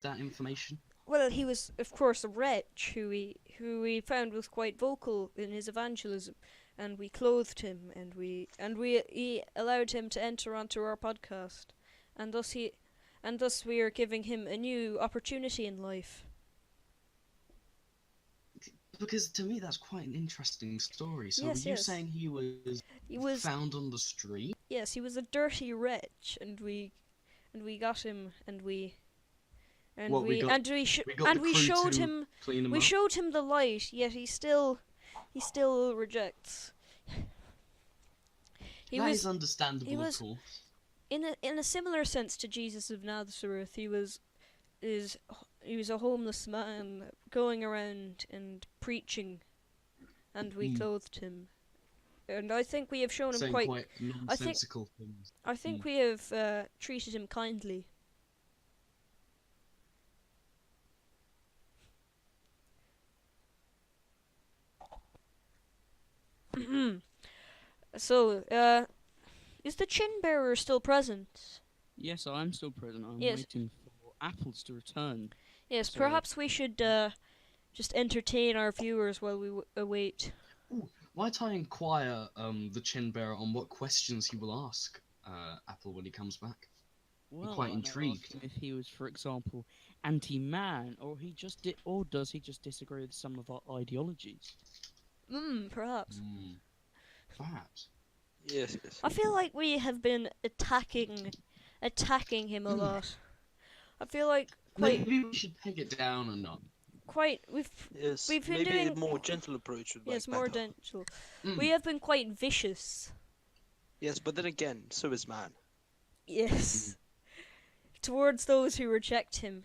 that information? Well, he was, of course, a wretch who we found was quite vocal in his evangelism, and we clothed him, and we allowed him to enter onto our podcast, and thus we are giving him a new opportunity in life. Because to me, that's quite an interesting story. So, were Yes, you yes, saying he was he was. found on the street? Yes, he was a dirty wretch, and we got him, and we and What we we got? and we sh- We got the and we crew showed to him clean him we up. showed him the light. Yet he still rejects. He That is was he understandable, of was course. in a similar sense to Jesus of Nazareth. Is he was a homeless man going around and preaching, and we Mm. clothed him. And I think we have shown him Saying quite. quite I think nonsensical things. I think Mm. we have treated him kindly. So, is the chin bearer still present? Yes, I'm still present. I'm Yes, waiting for apples to return. yes. So, Perhaps we should just entertain our viewers while we await. Ooh, might I inquire the chin bearer on what questions he will ask Apple when he comes back? I'm well, quite I may ask intrigued. him if he was, for example, anti-man, or does he just disagree with some of our ideologies? Perhaps. Mm, perhaps. Yes, yes. I feel like we have been attacking him a lot. I feel like Maybe we should peg it down a notch. quite we've Yes, we've been maybe a doing more gentle approach would yes like more better. dental. Mm. We have been quite vicious. Yes, but then again, so is man. Yes, towards those who reject him.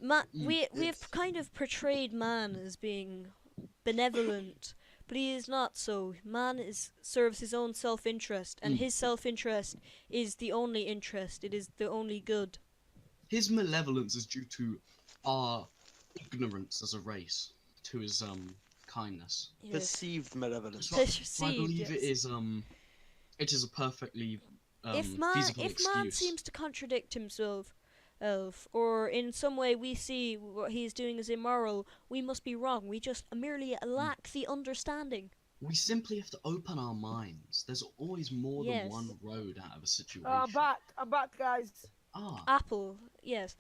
We Yes. have kind of portrayed man as being benevolent, but he is not so. Man serves his own self-interest, and Mm. his self-interest is the only interest. It is the only good. His malevolence is due to our ignorance as a race, to his kindness. Yes. Perceived malevolence. So, I Perceived, believe yes. it is a perfectly If feasible man excuse. seems to contradict himself, or in some way we see what he is doing as immoral, we must be wrong. We just merely lack the understanding. We simply have to open our minds. There's always more than Yes. one road out of a I'm situation. back. I'm back, guys. Ah, Apple, yes.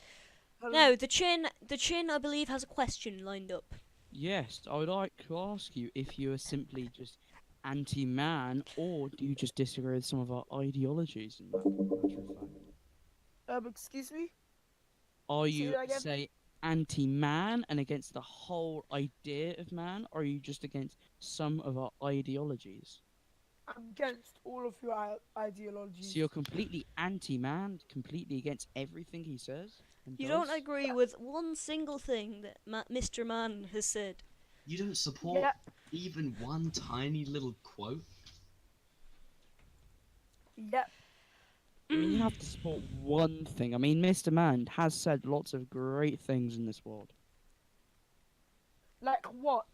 Hello. Now the chin, I believe, has a question lined up. Yes, I would like to ask you if you are simply just anti-man, or do you just disagree with some of our ideologies in that matter of fact? Excuse me. Are Say you, that again? say, anti-man and against the whole idea of man, or are you just against some of our ideologies? I'm against all of your ideologies. So you're completely anti-man, completely against everything he says and You does? don't agree with one single thing that Mr. Mann has said. you don't support Yeah. even one tiny little quote? Yep. I mean, you have to support one thing. I mean, Mr. Man has said lots of great things in this world. Like what?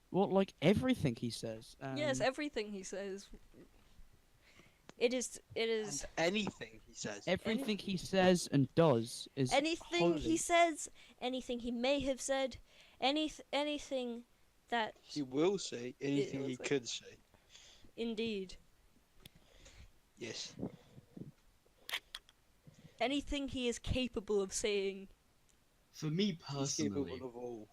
Well, like everything he says. Yes, everything he says. It is. And anything he says. everything he says and does is Anything he wholly- says, anything he may have said, anything that He will say anything will he say. could say. indeed, Yes. anything he is capable of saying. For me He's personally, capable of all.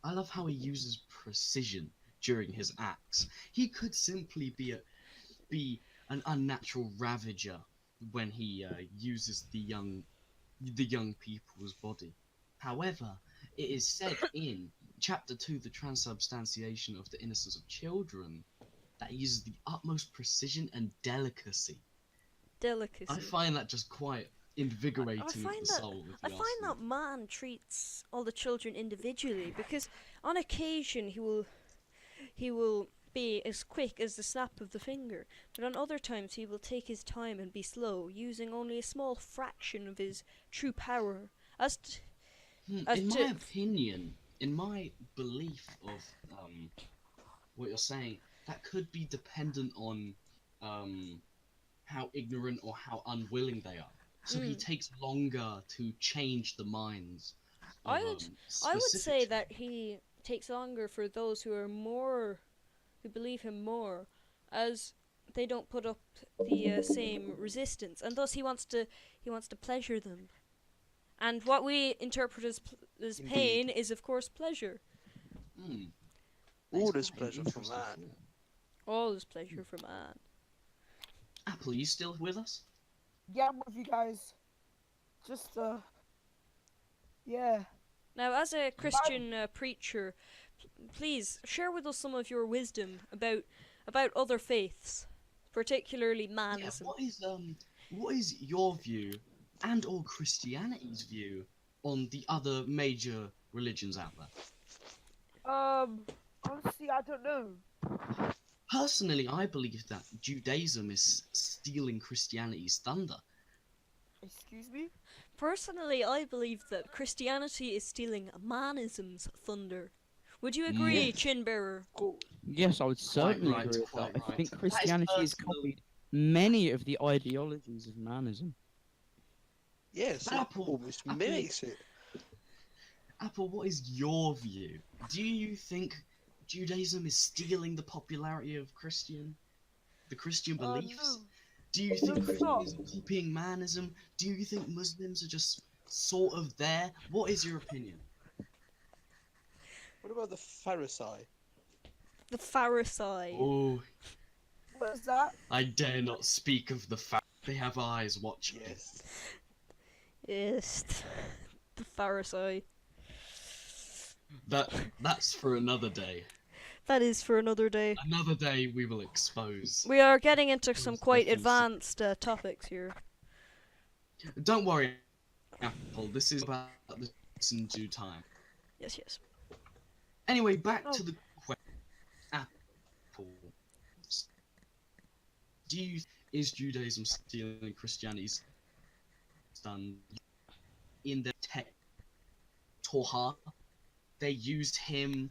I love how he uses precision during his acts. He could simply be an unnatural ravager when he uses the young people's body. However, it is said in chapter 2, the transubstantiation of the innocence of children, that he uses the utmost precision and delicacy. Delicacy. I find that just quite invigorating of find the that- soul. If I you find ask me. that man treats all the children individually, because on occasion he will be as quick as the snap of the finger, but on other times he will take his time and be slow, using only a small fraction of his true power. As In to- my opinion, in my belief of what you're saying, that could be dependent on how ignorant or how unwilling they are. so he Mm. takes longer to change the minds of I would say specific. that he takes longer for those who believe him more, as they don't put up the same resistance, and thus he wants to pleasure them. And what we interpret as Indeed. pain is, of course, pleasure. Hmm. All That's this quite an pleasure from interesting that. thought. All is pleasure for man. Apple, you still with us? Yeah, I'm with you guys. Just yeah. Now, as a Christian preacher, please share with us some of your wisdom about other faiths, particularly Yeah. manism. What is your view and or Christianity's view on the other major religions out there? Honestly, I don't know. Personally, I believe that Judaism is stealing Christianity's thunder. Excuse me. Personally, I believe that Christianity is stealing manism's thunder. Would you agree, Yes. Chin Bearer? Cool. Yes, I would certainly right, agree with quite that. I right. think That is Christianity has personal. copied many of the ideologies of manism. Yes, it Apple, almost Apple. mimics it. Apple, what is your view? Do you think Judaism is stealing the popularity of the Christian beliefs? No. Do you think No, it's not. Christians are copying manism? Do you think Muslims are just sort of there? What is your opinion? What about the Pharisee? The Pharisee. Oh, What is that? I dare not speak of the fact they have eyes watching. Yes. Yes, the Pharisee. That's for another day. That is for another day. Another day we will expose. We are getting into some Those quite differences. advanced topics here. Don't worry, Apple. This is about this in due time. Yes, yes. Anyway, back Oh. to the question. Apple. Is Judaism stealing Christianity's done in the Torah? They used him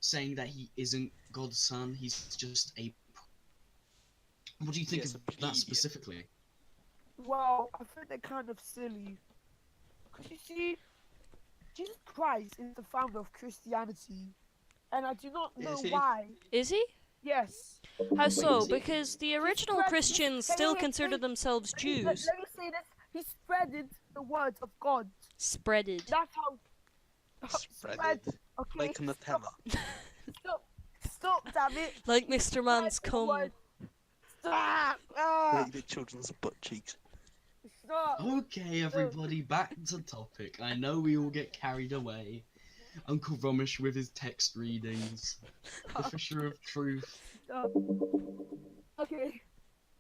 saying that he isn't God's son. He's just a. What do you think Yes, of a that plebeian. specifically? Well, I think they're kind of silly. Because you see, Jesus Christ is the founder of Christianity. And I do not know Is he? why. Is he? Yes. How so? is he? Because the original spread- Christians hey, still hey, considered hey, themselves Let me Jews. say this. He spreaded the words of God. Spreaded. That's how. Spread it Okay. like a Nutella. Stop, damn it. Like Mr. Man's Spread the cum. word. Stop. Ah, Like the children's butt cheeks. stop. Okay, everybody, back to topic. I know we all get carried away. Uncle Romish with his text readings. The Fisher of Truth. Stop. Okay.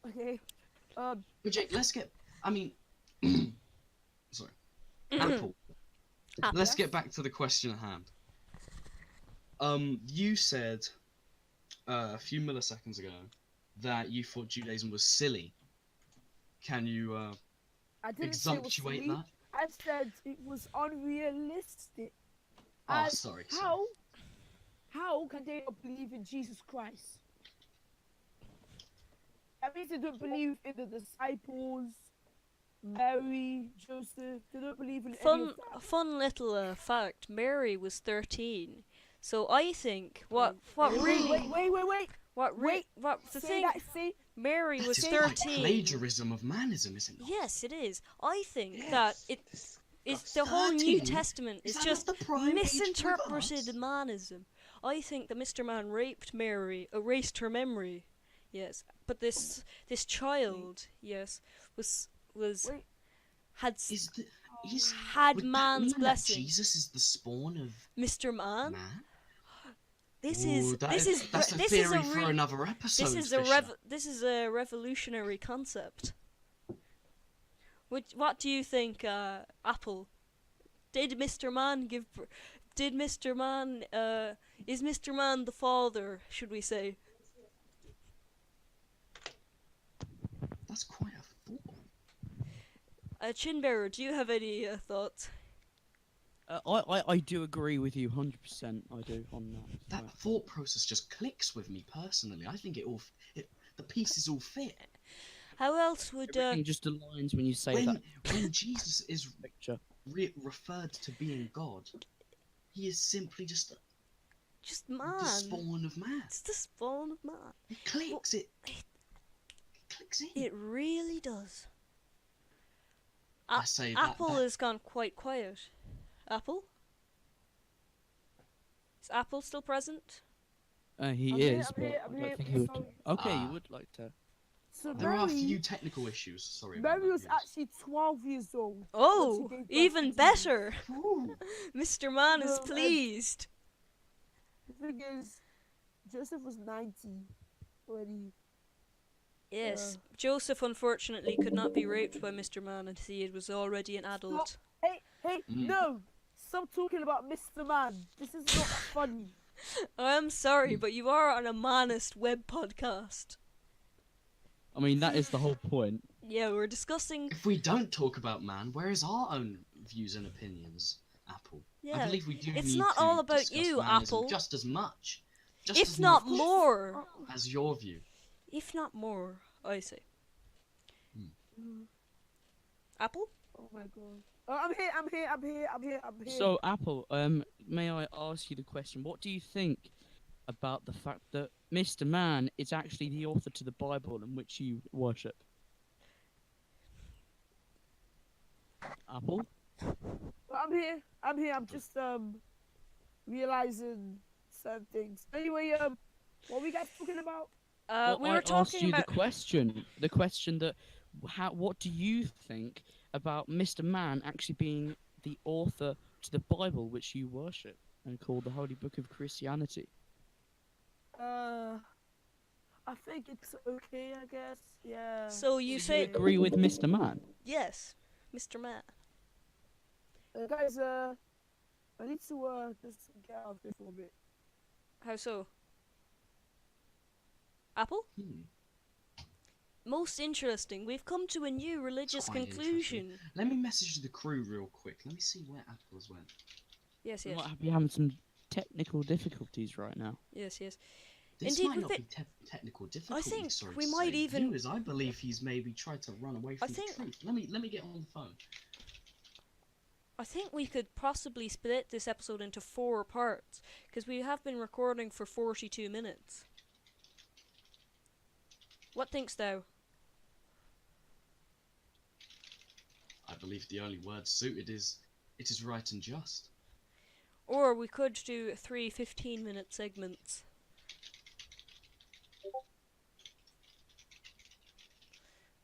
Okay. But Jake, let's get. I mean. Sorry. Apple. Let's get back to the question at hand. You said a few milliseconds ago that you thought Judaism was silly. Can you I didn't say it was exunctuate silly. that? I said it was unrealistic. Oh, And sorry. How can they not believe in Jesus Christ? That means they don't believe in the disciples, Mary, Joseph. They don't believe in any Fun, of that. fun little fact. Mary was 13, so I think what Wait, really wait. what the Say thing. that. Say Mary That was is like 13. plagiarism of manism, is it not? Yes, it is. I think that Yes. it's the whole New 13? Testament Is is that just not the prime age with misinterpreted us? manism. I think that Mr. Man raped Mary, erased her memory. Yes, but this child, yes, was Wait. had Is the, is, had would that man's mean that blessing. Jesus is the spawn of Mr. Man, man? this Ooh, is that's a this theory is a for real, another episode. this is a revolutionary concept. What do you think, Apple? Did Mr. Man Did Mr. Man is Mr. Man the father? Should we say? That's quite a thought. Chinbearer, do you have any thoughts? I do agree with you 100%. I do on that. That thought process just clicks with me personally. I think the pieces all fit. How else would Everything just aligns when you say when that when Jesus is picture. referred to being God, he is simply just just the man? spawn of man. It's the spawn of man. It clicks. It clicks in. It really does. I say that. Apple has gone quite quiet. Apple? Is Apple still present? He I'm is, here, but I'm I don't here, think he would. sorry. Okay, you Ah. would like to. So There are a few Mary, technical issues. Sorry about Mary that. was yes. actually 12 years old. when Oh, she gave birth even to Jesus. better. Ooh. Mr. Man is No, and- pleased. The thing is, Joseph was 90 when he. Yes, Joseph unfortunately could not be raped by Mr. Man as he was already an adult. Hey, Mm. no! Stop talking about Mr. Man. This is not funny. I'm sorry, but you are on a manist web podcast. I mean, that is the whole point. Yeah, we're discussing. If we don't talk about man, where is our own views and opinions, Apple? I Yeah, believe we do it's need not to all about discuss you, manism Apple. just as much, just If as not much more. as your view. If not more, I say. Mm. Apple? Oh my god. Oh, I'm here. So, Apple, may I ask you the question? What do you think about the fact that Mr. Man is actually the author to the Bible in which you worship? Apple? I'm here. I'm just realizing certain things. Anyway, what were we guys talking about? Well, We I were asked talking you about. the question that, what do you think about Mr. Man actually being the author to the Bible which you worship and call the Holy Book of Christianity? I think it's okay. I guess. Yeah. So you Do say you agree with Mr. Man? yes, Mr. Man. Guys, I need to just get out of here for a bit. How so? Apple? Most interesting. We've come to a new religious Quite conclusion. Let me message the crew real quick. Let me see where Apple has went. Yes, We yes, might be having some technical difficulties right now. yes, yes. This Indeed, might we've not been- be technical difficulty. think sorry we to might say. even- Viewers, I believe he's maybe tried to run away I from think- the truth. Let me get on the phone. I think we could possibly split this episode into 4 parts, because we have been recording for 42 minutes. What thinkst thou? I believe the only word suited is it is right and just. Or we could do 3 15-minute segments.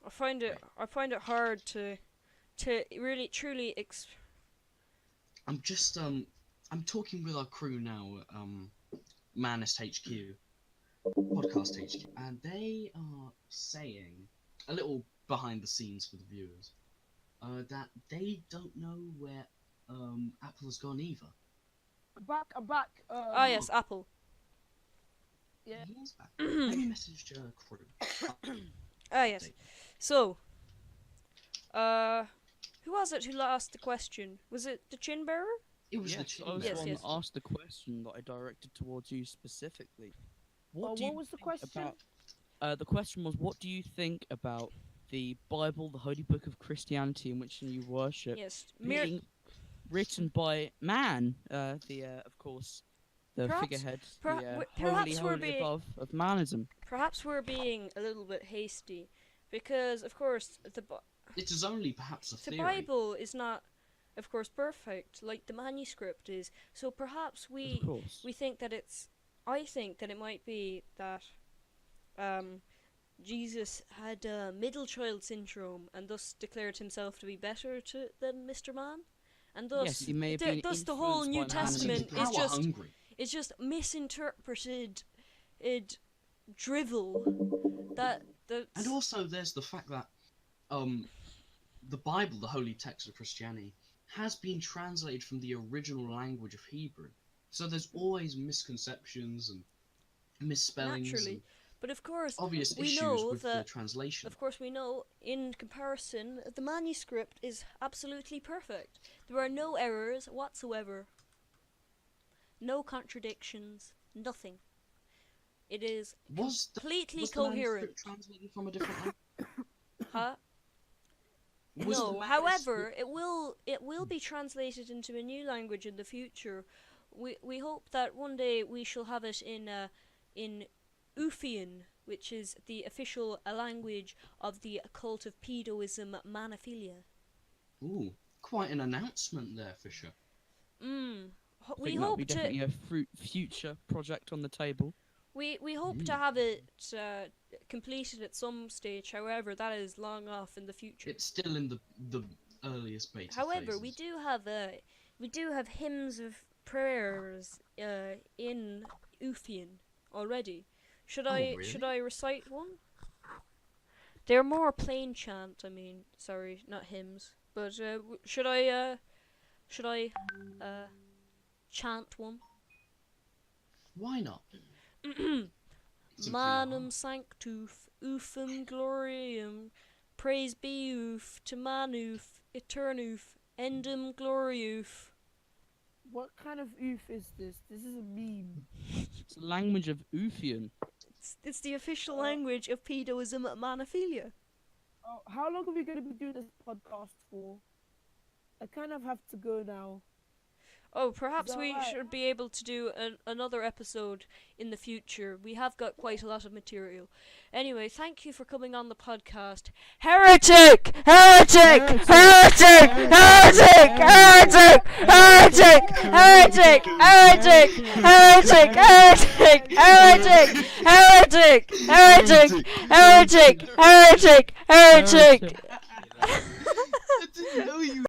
I find it hard to really truly I'm just I'm talking with our crew now, Manist HQ, Podcast HQ, and they are saying a little behind the scenes for the viewers, that they don't know where Apple has gone either. I'm back. Ah yes, Apple. Yeah. He is back. Let me message crew. Ah yes. So, who was it who asked the question? Was it the chin bearer? It was the Yes, I was Yes, the one yes. that asked the question that I directed towards you specifically. What do What you was the think question? about? The question was, what do you think about the Bible, the Holy Book of Christianity, in which you worship, Yes. being written by man? Of course, the Perhaps- figurehead, perhaps holy, we're holy being- above of manism. Perhaps we're being a little bit hasty, because of course It is only perhaps a the theory. Bible is not, of course, perfect like the manuscript is. So perhaps Of course. we think that it's. I think that it might be that Jesus had middle child syndrome and thus declared himself to be better than Mr. Man, and thus Yes, he may have been thus the whole influenced New by Perhaps he was Testament is power just hungry. it's just misinterpreted drivel that And also, there's the fact that the Bible, the holy text of Christianity, has been translated from the original language of Hebrew. So there's always misconceptions and misspellings naturally. and But of course, obvious we issues know with the that. translation. Of course, we know, in comparison, the manuscript is absolutely perfect. There are no errors whatsoever. No contradictions. Nothing. It is Was the completely manuscript coherent. translated from a different language? Huh? Was the No. manuscript- However, it will be translated into a new language in the future. We hope that one day we shall have it in Ufian, which is the official language of the cult of pedoism manophilia. Ooh, quite an announcement there, Fisher. I We think that'll be hope to definitely a future project on the table. we hope to have it completed at some stage. However, that is long off in the future. It's still in the earliest beta However, phases. we do have hymns of prayers in Ufian already. Should really? I recite one? They're more plain chant. I mean, sorry, not hymns. But should I chant one? Why not? Simply Manum not. sanctuf, ufum glorium, praise be uf to manuf, eternuf, endum gloriuf. What kind of oof is this? This is a meme. It's the language of Ufian. It's the official language of pedoism manophilia. Oh, how long are we going to be doing this podcast for? I kind of have to go now. Oh, perhaps that we right? should be able to do another episode in the future. We have got quite a lot of material. Anyway, thank you for coming on the podcast. Heretic! Heretic! Heretic! Heretic! Heretic! Heretic! Heretic! Heretic! Heretic! Heretic! Heretic! Heretic! Heretic! Heretic! Heretic! Heretic! I didn't know you